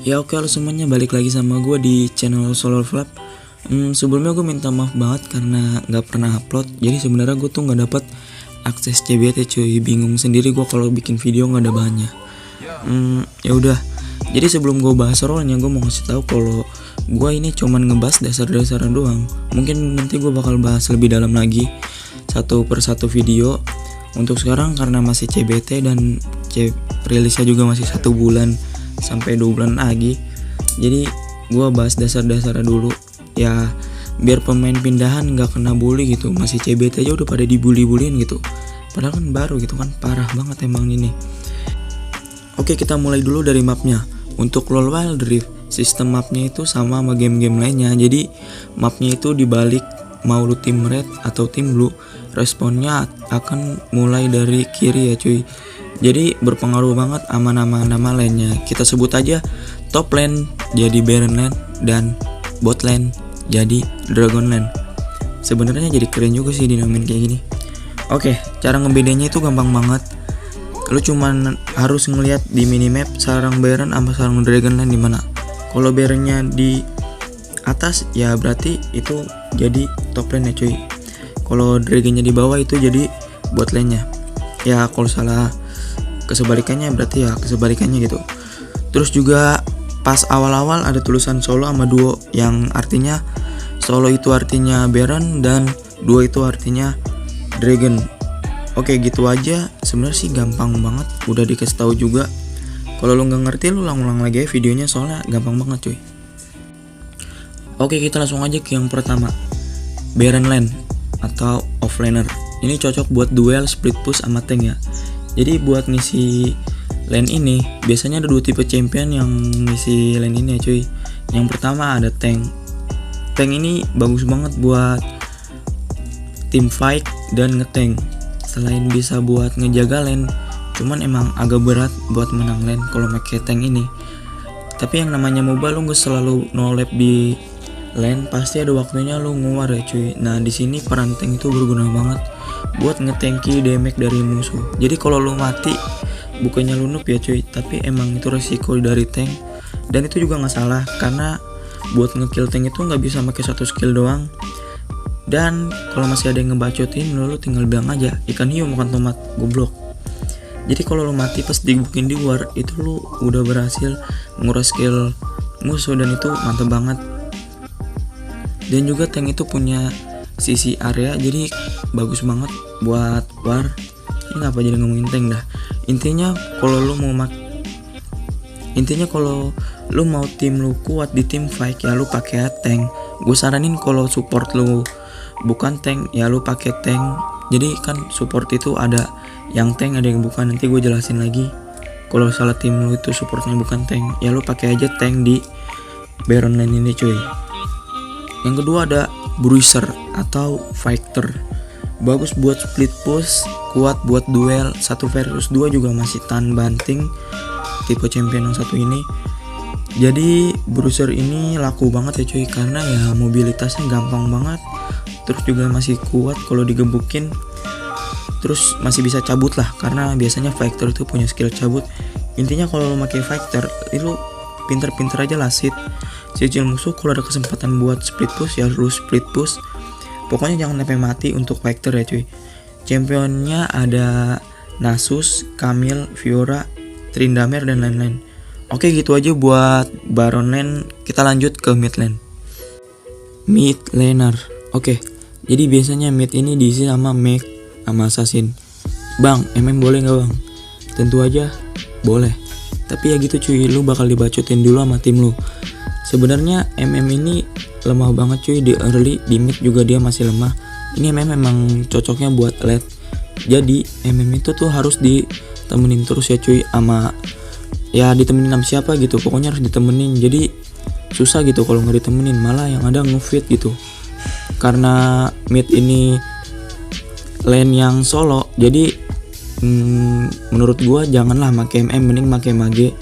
Ya oke, halo semuanya, balik lagi sama gue di channel Solar Flap. Sebelumnya gue minta maaf banget karena nggak pernah upload. Jadi sebenarnya gue tuh nggak dapet akses CBT cuy, bingung sendiri gue kalau bikin video nggak ada bahannya. Ya udah. Jadi sebelum gue bahas role-nya, gue mau ngasih tahu kalau gue ini cuman ngebahas dasar-dasarnya doang. Mungkin nanti gue bakal bahas lebih dalam lagi satu per satu video. Untuk sekarang karena masih CBT dan rilisnya juga masih 1 bulan sampai 2 bulan lagi, jadi gua bahas dasar-dasarnya dulu ya, biar pemain pindahan nggak kena bully gitu. Masih CBT aja udah pada dibully-bullyin gitu, padahal kan baru gitu kan, parah banget emang ini. Oke, kita mulai dulu dari mapnya. Untuk LoL Wild Rift, sistem mapnya itu sama game-game lainnya. Jadi mapnya itu dibalik mau lu tim red atau tim blue, responnya akan mulai dari kiri ya cuy. Jadi berpengaruh banget sama nama-nama lainnya. Kita sebut aja top lane jadi Baron lane dan bot lane jadi Dragon lane. Sebenarnya jadi keren juga sih dinamain kayak gini. Oke, cara ngebedainnya itu gampang banget. Lu cuman harus ngelihat di minimap sarang Baron sama sarang Dragon lane di mana. Kalau Baronnya di atas ya berarti itu jadi top lane ya cuy. Kalau Dragonnya di bawah itu jadi bot lane nya. Ya kalau salah kesebalikannya berarti ya kesebalikannya gitu. Terus juga pas awal-awal ada tulisan solo sama duo, yang artinya solo itu artinya Baron dan duo itu artinya Dragon. Oke, gitu aja. Sebenarnya sih gampang banget, udah dikasih tahu juga. Kalau lu nggak ngerti lu ulang-ulang lagi ya videonya, soalnya gampang banget cuy. Oke, kita langsung aja ke yang pertama, Baron lane atau offlaner. Ini cocok buat duel, split push sama tank ya. Jadi buat ngisi lane ini biasanya ada 2 tipe champion yang ngisi lane ini ya cuy. Yang pertama ada tank. Tank ini bagus banget buat team fight dan ngetank. Selain bisa buat ngejaga lane, cuman emang agak berat buat menang lane kalau pakai tank ini. Tapi yang namanya MOBA, lu gak selalu no lap di lane, pasti ada waktunya lu nguar ya cuy. Nah di sini peran tank itu berguna banget buat ngetanki damage dari musuh. Jadi kalau lu mati bukannya lu noob ya cuy, tapi emang itu resiko dari tank. Dan itu juga nggak salah, karena buat ngekill tank itu nggak bisa pakai satu skill doang. Dan kalau masih ada yang ngebacotin lu tinggal bilang aja ikan hiu makan tomat, goblok. Jadi kalau lu mati pas dibukin di war, itu lu udah berhasil nguras skill musuh, dan itu mantep banget. Dan juga tank itu punya sisi area, jadi bagus banget buat war. Ini ngapa jadi ngomongin tank dah. Intinya kalau lu mau tim lu kuat di tim fight ya lu pakai tank. Gue saranin kalau support lu bukan tank ya lu pakai tank. Jadi kan support itu ada yang tank, ada yang bukan. Nanti gue jelasin lagi. Kalau salah tim lu itu supportnya bukan tank, ya lu pakai aja tank di Baron lane ini cuy. Yang kedua ada Bruiser atau Fighter. Bagus buat split push, kuat buat duel 1 versus 2, juga masih tahan banting tipe champion yang satu ini. Jadi Bruiser ini laku banget ya cuy, karena ya mobilitasnya gampang banget. Terus juga masih kuat kalau digebukin. Terus masih bisa cabut lah, karena biasanya Fighter itu punya skill cabut. Intinya kalau lo pakai Fighter itu pinter-pinter aja lah cicil musuh. Kalau ada kesempatan buat split push ya lu split push. Pokoknya jangan sampai mati untuk Fighter ya cuy. Championnya ada Nasus, Camille, Fiora, Tryndamere dan lain-lain. Oke, gitu aja buat Baron lane. Kita lanjut ke mid lane. Mid laner. Oke, jadi biasanya mid ini diisi sama mech sama assassin. Bang, MM boleh gak bang? Tentu aja boleh. Tapi ya gitu cuy, lu bakal dibacotin dulu sama tim lu. Sebenarnya MM ini lemah banget cuy di early, di mid juga dia masih lemah. Ini MM memang cocoknya buat late. Jadi MM itu tuh harus ditemenin terus ya cuy, sama ya ditemenin sama siapa gitu. Pokoknya harus ditemenin. Jadi susah gitu kalau nggak ditemenin, malah yang ada ngefit gitu. Karena mid ini lane yang solo, jadi menurut gua janganlah make MM, mending make mage.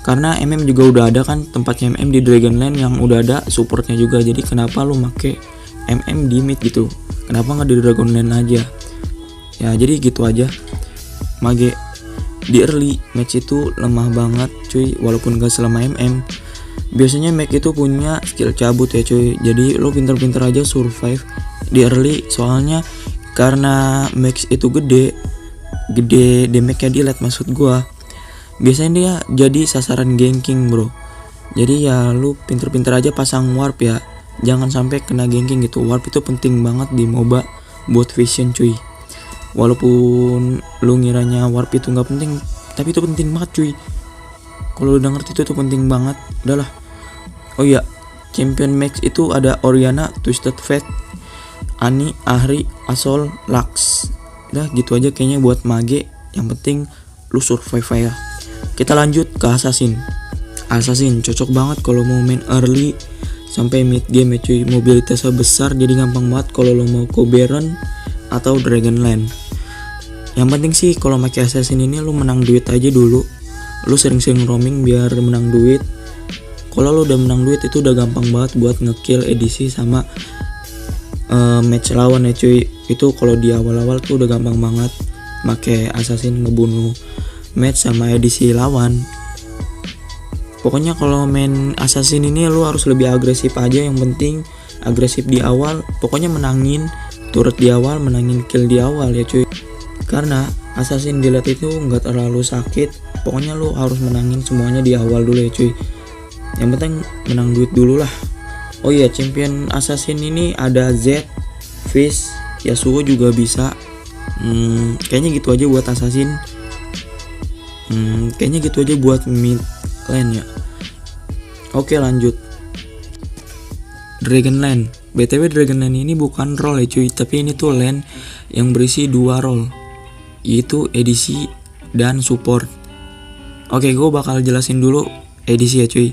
Karena MM juga udah ada kan tempatnya MM di Dragon lane yang udah ada supportnya juga. Jadi kenapa lu make MM di mid gitu? Kenapa nggak di Dragon lane aja? Ya jadi gitu aja. Mage di early match itu lemah banget cuy, walaupun gak selama biasanya Mac itu punya skill cabut ya cuy, jadi lo pinter-pinter aja survive di early, soalnya karena Max itu gede damage-nya di late, maksud gua biasanya dia jadi sasaran ganking bro. Jadi ya lu pinter-pinter aja pasang warp ya, jangan sampai kena ganking gitu. Warp itu penting banget di MOBA buat vision cuy. Walaupun lu ngiranya warp itu nggak penting, tapi itu penting banget cuy. Kalau udah ngerti itu tuh penting banget. Udahlah. Oh iya, champion max itu ada Orianna, Twisted Fate, Annie, Ahri, Asol, Lux. Udah gitu aja kayaknya buat mage. Yang penting lu survive ya. Kita lanjut ke Assassin. Assassin cocok banget kalau mau main early sampai mid game ya cuy. Mobilitasnya besar, jadi gampang banget kalau lo mau ke Baron atau Dragonland. Yang penting sih kalau pakai Assassin ini lu menang duit aja dulu. Lu sering-sering roaming biar menang duit. Kalau lu udah menang duit itu udah gampang banget buat ngekill edisi sama match lawan ya cuy. Itu kalau di awal-awal tuh udah gampang banget pakai Assassin ngebunuh match sama edisi lawan. Pokoknya kalau main Assassin ini lu harus lebih agresif aja, yang penting agresif di awal. Pokoknya menangin turret di awal, menangin kill di awal ya cuy. Karena Assassin di late itu nggak terlalu sakit. Pokoknya lu harus menangin semuanya di awal dulu ya cuy. Yang penting menang duit dulu lah. Oh iya, champion Assassin ini ada Z, Fizz, Yasuo juga bisa. Kayaknya gitu aja buat Assassin. Kayaknya gitu aja buat mid lane ya. Oke lanjut, Dragonland. BTW Dragonland ini bukan role ya cuy, tapi ini tuh lane yang berisi 2 role, yaitu edisi dan support. Oke, gue bakal jelasin dulu edisi ya cuy.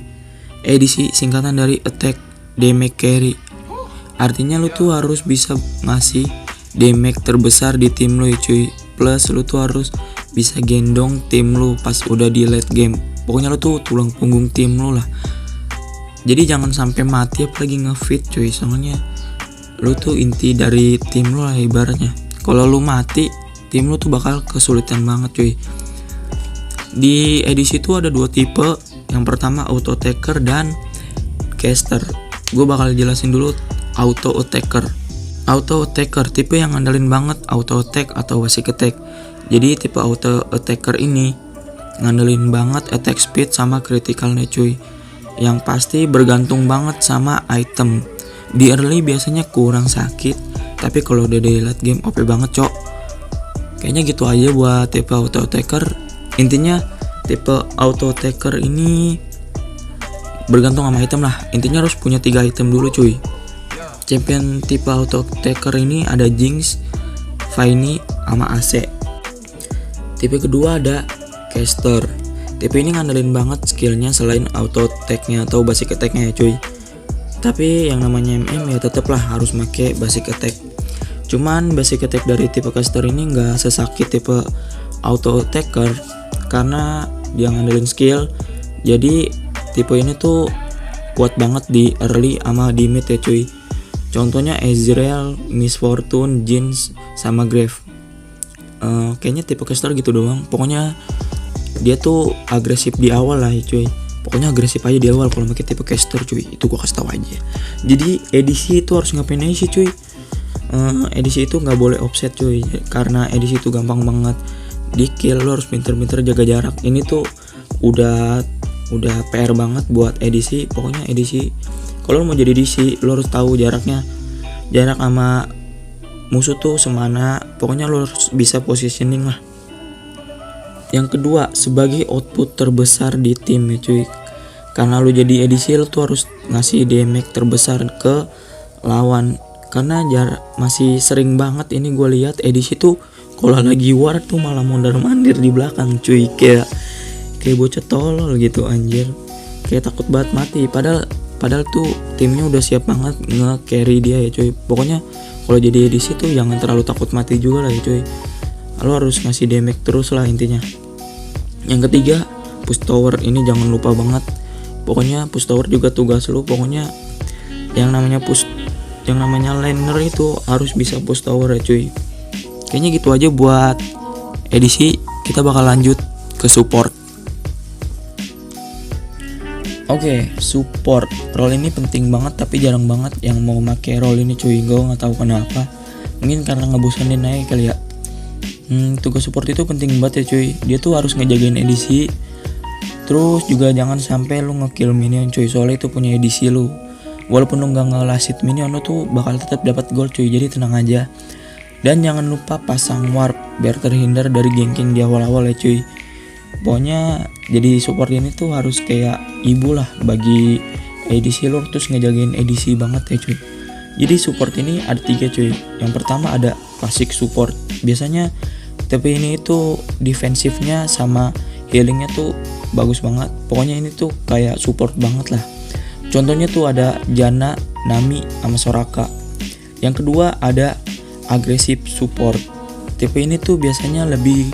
Edisi singkatan dari attack, damage, carry. Artinya lu tuh harus bisa ngasih damage terbesar di tim lu ya cuy. Plus lu tuh harus bisa gendong tim lu pas udah di late game. Pokoknya lu tuh tulang punggung tim lu lah. Jadi jangan sampai mati apalagi nge-feed cuy, soalnya lu tuh inti dari tim lu lah ibaratnya. Kalau lu mati, tim lu tuh bakal kesulitan banget cuy. Di edisi itu ada 2 tipe. Yang pertama auto attacker dan caster. Gue bakal jelasin dulu auto attacker. Auto attacker tipe yang ngandelin banget auto attack atau basic attack. Jadi tipe auto attacker ini ngandelin banget attack speed sama critical-nya cuy. Yang pasti bergantung banget sama item. Di early biasanya kurang sakit, tapi kalau udah di late game OP banget cok. Kayaknya gitu aja buat tipe auto attacker. Intinya tipe auto attacker ini bergantung sama item lah. Intinya harus punya 3 item dulu cuy. Champion tipe auto attacker ini ada Jinx, Vayne, sama AC. Tipe kedua ada caster. Tipe ini ngandelin banget skillnya selain auto attack-nya atau basic attack-nya ya cuy. Tapi yang namanya ya tetep lah harus make basic attack. Cuman basic attack dari tipe caster ini gak sesakit tipe auto attacker karena dia ngandelin skill. Jadi tipe ini tuh kuat banget di early sama di mid ya cuy. Contohnya Ezreal, Miss Fortune, Jinx, sama Grave. Kayaknya tipe caster gitu doang. Pokoknya dia tuh agresif di awal lah ya cuy. Pokoknya agresif aja di awal kalau pakai tipe caster cuy. Itu gua kasih tau aja. Jadi edisi itu harus ngapain aja sih cuy. Edisi itu nggak boleh offset cuy, karena edisi itu gampang banget di kill. Lo harus pinter-pinter jaga jarak. Ini tuh udah PR banget buat edisi. Pokoknya edisi kalau lo mau jadi edisi lo harus tahu jarak sama musuh tuh semana. Pokoknya lo harus bisa positioning lah. Yang kedua, sebagai output terbesar di tim ya cuy. Karena lo jadi edisi lo tuh harus ngasih damage terbesar ke lawan. Karena masih sering banget ini gue lihat edisi tuh kalau lagi war tuh malah mondar-mandir di belakang cuy, kayak bocah tolol gitu anjir. Kayak takut banget mati, padahal tuh timnya udah siap banget nge-carry dia ya cuy. Pokoknya kalau jadi edisi tuh jangan terlalu takut mati juga lah ya cuy. Lo harus ngasih damage terus lah intinya. Yang ketiga, push tower. Ini jangan lupa banget. Pokoknya push tower juga tugas lo. Pokoknya yang namanya laner itu harus bisa push tower ya cuy. Kayaknya gitu aja buat edisi. Kita bakal lanjut ke support. Oke, support role ini penting banget, tapi jarang banget yang mau pakai role ini cuy. Gue nggak tahu kenapa, mungkin karena ngebosanin aja kali ya. Tugas support itu penting banget ya cuy. Dia tuh harus ngejagain edisi, terus juga jangan sampai lu ngekill minion cuy, soalnya itu punya edisi lu. Walaupun lu nggak ngelasit minion, lu tuh bakal tetap dapat gold cuy, jadi tenang aja. Dan jangan lupa pasang warp biar terhindar dari ganking di awal-awal ya cuy. Pokoknya jadi support ini tuh harus kayak ibu lah bagi edisi lo, terus ngejagain edisi banget ya cuy. Jadi support ini ada 3 cuy. Yang pertama ada classic support. Biasanya TP ini itu defensifnya sama healingnya tuh bagus banget. Pokoknya ini tuh kayak support banget lah. Contohnya tuh ada Janna, Nami, sama Soraka. Yang kedua ada agresif support. TP ini tuh biasanya lebih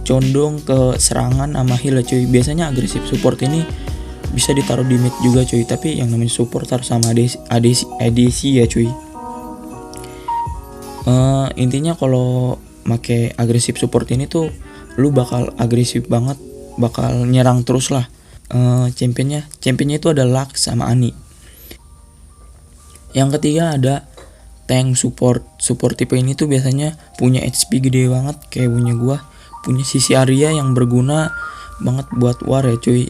condong ke serangan sama heal cuy. Biasanya agresif support ini bisa ditaruh di mid juga cuy, tapi yang namanya support harus sama ADC ya cuy. Intinya kalau make agresif support ini tuh lu bakal agresif banget, bakal nyerang terus lah. Championnya itu ada Lux sama Ani. Yang ketiga ada tank support. Support tipe ini tuh biasanya punya HP gede banget kayak punya gua, punya sisi area yang berguna banget buat war ya cuy.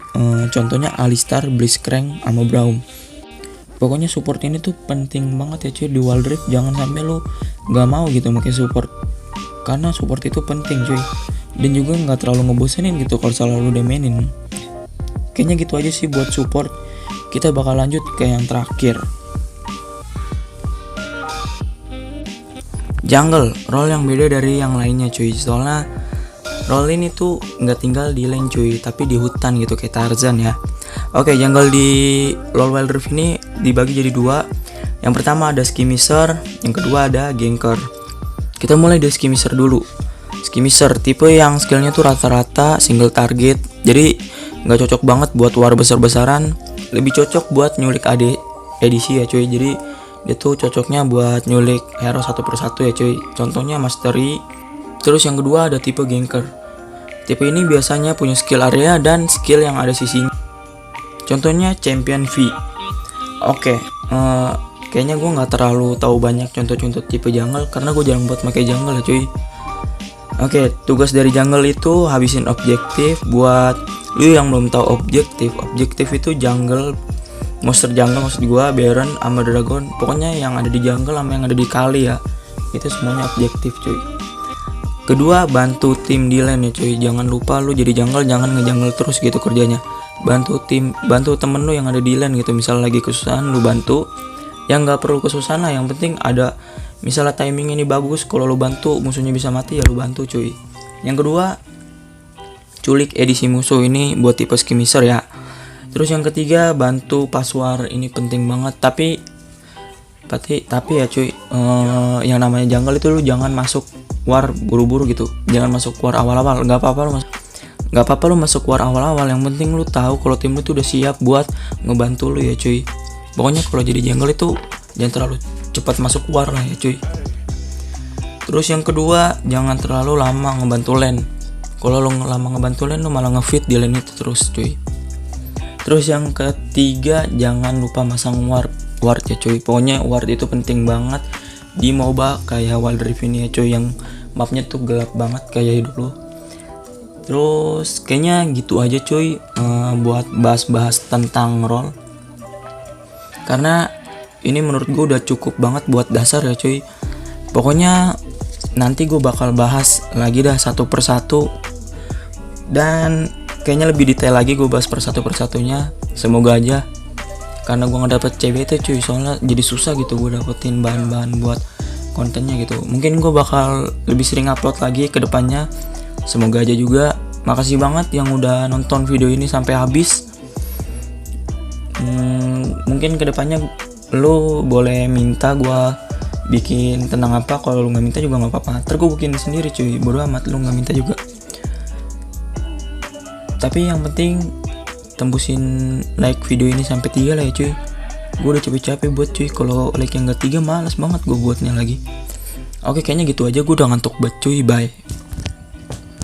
Contohnya Alistar, Blitzcrank, sama Braum. Pokoknya support ini tuh penting banget ya cuy di Wild Rift. Jangan sampai lu gak mau gitu pakai support, karena support itu penting cuy. Dan juga gak terlalu ngebosenin gitu kalau selalu demainin. Kayaknya gitu aja sih buat support. Kita bakal lanjut ke yang terakhir, jungle. Role yang beda dari yang lainnya cuy, soalnya role ini tuh nggak tinggal di lane cuy, tapi di hutan gitu kayak Tarzan ya. Oke, jungle di LoL Wild Rift ini dibagi jadi 2. Yang pertama ada skirmisher, yang kedua ada ganker. Kita mulai dari skirmisher dulu. Skirmisher tipe yang skillnya tuh rata-rata single target, jadi nggak cocok banget buat war besar-besaran. Lebih cocok buat nyulik edisi ya cuy. Jadi dia tuh cocoknya buat nyulik hero satu persatu ya cuy. Contohnya Mastery. Terus yang kedua ada tipe ganker. Tipe ini biasanya punya skill area dan skill yang ada sisinya. Contohnya Champion V. Oke, kayaknya gue nggak terlalu tahu banyak contoh-contoh tipe jungle karena gue jarang buat pakai jungle ya cuy. Oke, tugas dari jungle itu habisin objektif. Buat lu yang belum tahu objektif itu jungle, monster jungle maksud gue, Baron sama Dragon. Pokoknya yang ada di jungle sama yang ada di kali ya, itu semuanya objektif cuy. Kedua, bantu tim di lane ya cuy. Jangan lupa lu jadi jungle jangan ngejungle terus gitu kerjanya. Bantu temen lu yang ada di lane gitu. Misal lagi kesusahan lu bantu. Yang nggak perlu kesusahan lah, yang penting ada misalnya timing ini bagus, kalau lu bantu musuhnya bisa mati ya lu bantu cuy. Yang kedua, culik edisi musuh. Ini buat tipe skirmisher ya. Terus yang ketiga, bantu pas war. Ini penting banget, tapi ya cuy, yang namanya jungle itu lu jangan masuk war buru-buru gitu. Jangan masuk war awal-awal. Gak apa-apa lu masuk war awal-awal. Yang penting lu tahu kalau tim lu tuh udah siap buat ngebantu lu ya cuy. Pokoknya kalau jadi jungle itu jangan terlalu cepat masuk war lah ya cuy. Terus yang kedua, jangan terlalu lama ngebantu lane. Kalau lu lama ngebantu lane, lu malah ngefit di lane itu terus cuy. Terus yang ketiga, jangan lupa masang ward ya cuy. Pokoknya ward itu penting banget di MOBA kayak Wild Rift ini ya cuy, yang mapnya tuh gelap banget kayak hidup lo. Terus kayaknya gitu aja cuy, buat bahas-bahas tentang role. Karena ini menurut gue udah cukup banget buat dasar ya cuy. Pokoknya nanti gue bakal bahas lagi dah satu persatu, dan kayaknya lebih detail lagi gue bahas persatunya. Semoga aja, karena gue nggak dapet CBT cuy, soalnya jadi susah gitu gue dapetin bahan-bahan buat kontennya gitu. Mungkin gue bakal lebih sering upload lagi ke depannya. Semoga aja juga. Makasih banget yang udah nonton video ini sampai habis. Mungkin kedepannya lo boleh minta gue bikin tentang apa. Kalau lo nggak minta juga nggak apa-apa, ntar gue bikin sendiri cuy, bodo amat lo nggak minta juga. Tapi yang penting tembusin like video ini sampai 3 lah ya cuy. Gue udah capek-capek buat cuy, kalau like yang gak 3 malas banget gue buatnya lagi. Oke, kayaknya gitu aja, gue udah ngantuk banget cuy, bye.